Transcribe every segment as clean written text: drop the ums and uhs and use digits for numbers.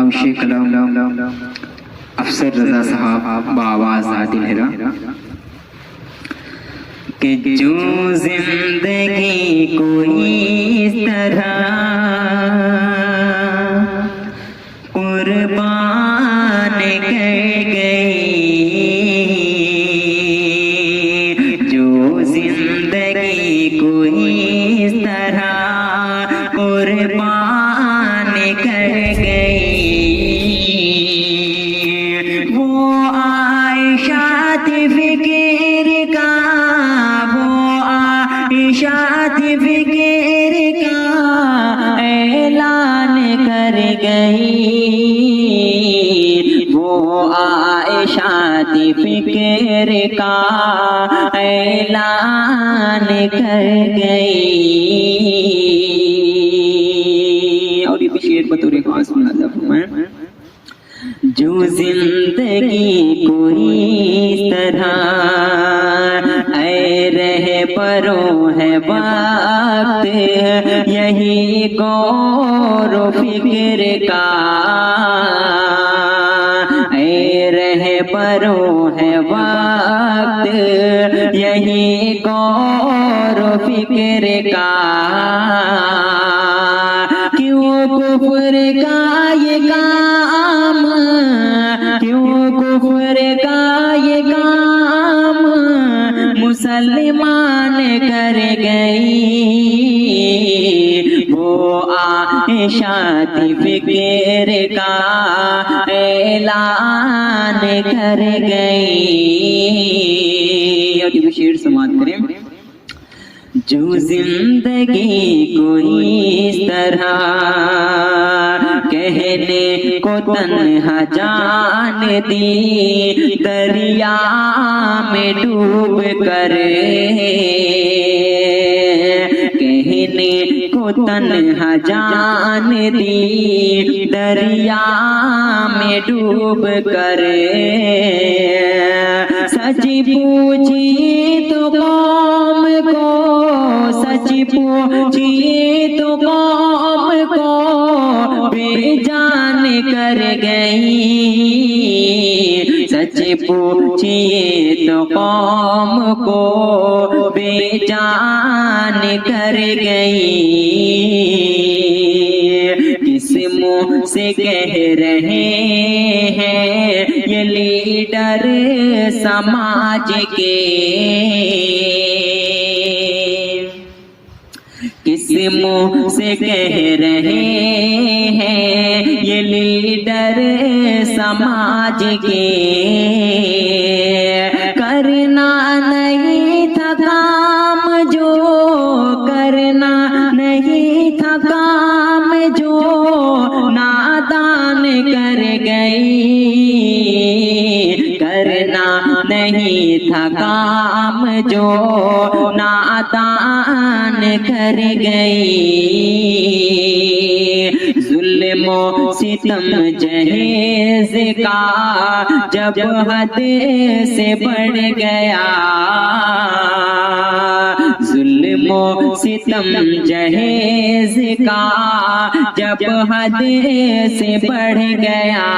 ताउशे कलाम अफसर रजा साहब बावाज़ आदिल हेरा कि जो जिंदगी कोई इस तरह कुर्बान कर गई, जो जिंदगी कोई इस तरह कुर्बान कर गई, वो आयशा थी फिक्र का, वो आयशा थी फिक्र का ऐलान कर गई, वो आयशा थी फिक्र का ऐलान कर गई। और ये भी शेर बतौर खास सुना फरमाया, जो जिंदगी कोई तरह ऐ रह परो है वक्त, यही गौर फिक्र का ऐ रह परो है वक्त, यही गौर फिक्र का, क्यों कुफ्र का ये काम, क्यों कुफ्र का ये काम मुसलमान कर गई, वो आयशा थी फिक्र का ऐलान कर गई। और ये शेर समाप्त करें, जो जिंदगी कोई इस तरह कहने को तन्हा जान दी, दरिया में डूब कर, कहने को तन्हा जान दी, दरिया में डूब कर, सच पूछी तो कौम को, सच पूछिए तो कौम को बेजान कर गई, सच पूछिए तो कौम को बेजान कर गई। किस मुंह से कह रहे हैं ये लीडर समाज के, किस मुंह से कह रहे हैं ये लीडर समाज के, करना नहीं था काम जो, करना नहीं था काम जो नादान कर गई, करना नहीं था काम जो नादान कर गई, जुल्म सितम जहेज का जब हद से बढ़ गया, जुल्म सितम जहेज का जब हद से बढ़ गया,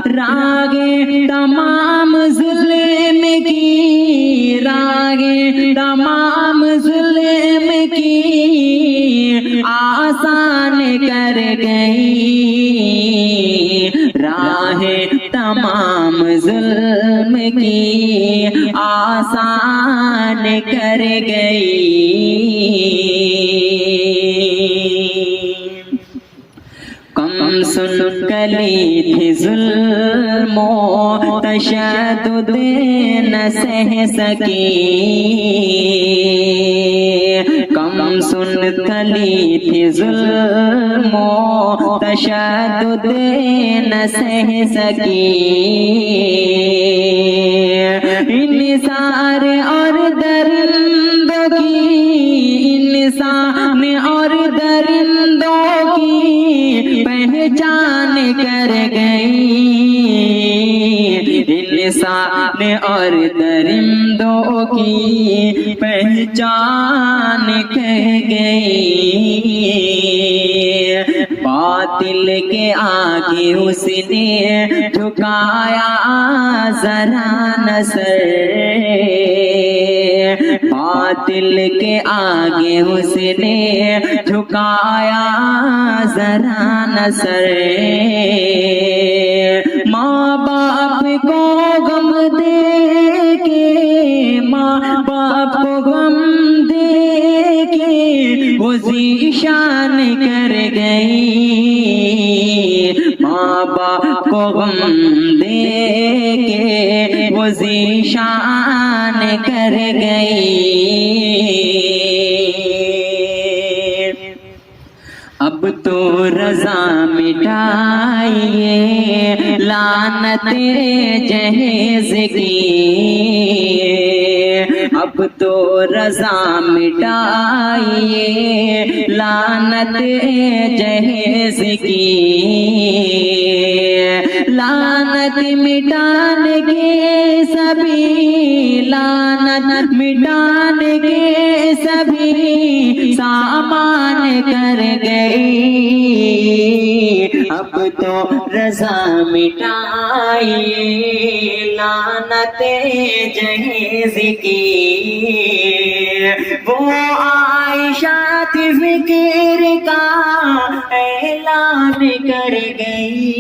रागे तमाम जुल्म की, रागे तमाम जुल्म की आसान कर गई, राहें तमाम जुल्म की आसान कर गई। कम सुन कली थी जुल्मो तशद्दुद न सह सकी, कम सुन कली थी जुल्मो तशद्दुद न सह सकी, इंसार और दरिंदों की, इंसान और दरिंदों की पहचान कर गई, इंसान और दरिंदों की पहचान कर गई, बातिल के आगे उसने झुकाया जरा न सर, बातिल के आगे उसने झुकाया जरा न सर। माँ बाप को गम दे के, माँ बाप को गम दे के वो ज़ीशान कर गई, माँ बाप को गम दे के वो ज़ीशान कर गई। अब तो रज़ा मिटाइए लानत जहेज़ की, अब तो रज़ा मिटाइए लानत जहेज़ की। लानत मिटाने के सभी, लानत मिटाने के सभी सामान कर गई, अब तो रज़ा मिटाइए लानत जहेज़ की। वो आयशा थी फ़िक्र का ऐलान कर गई,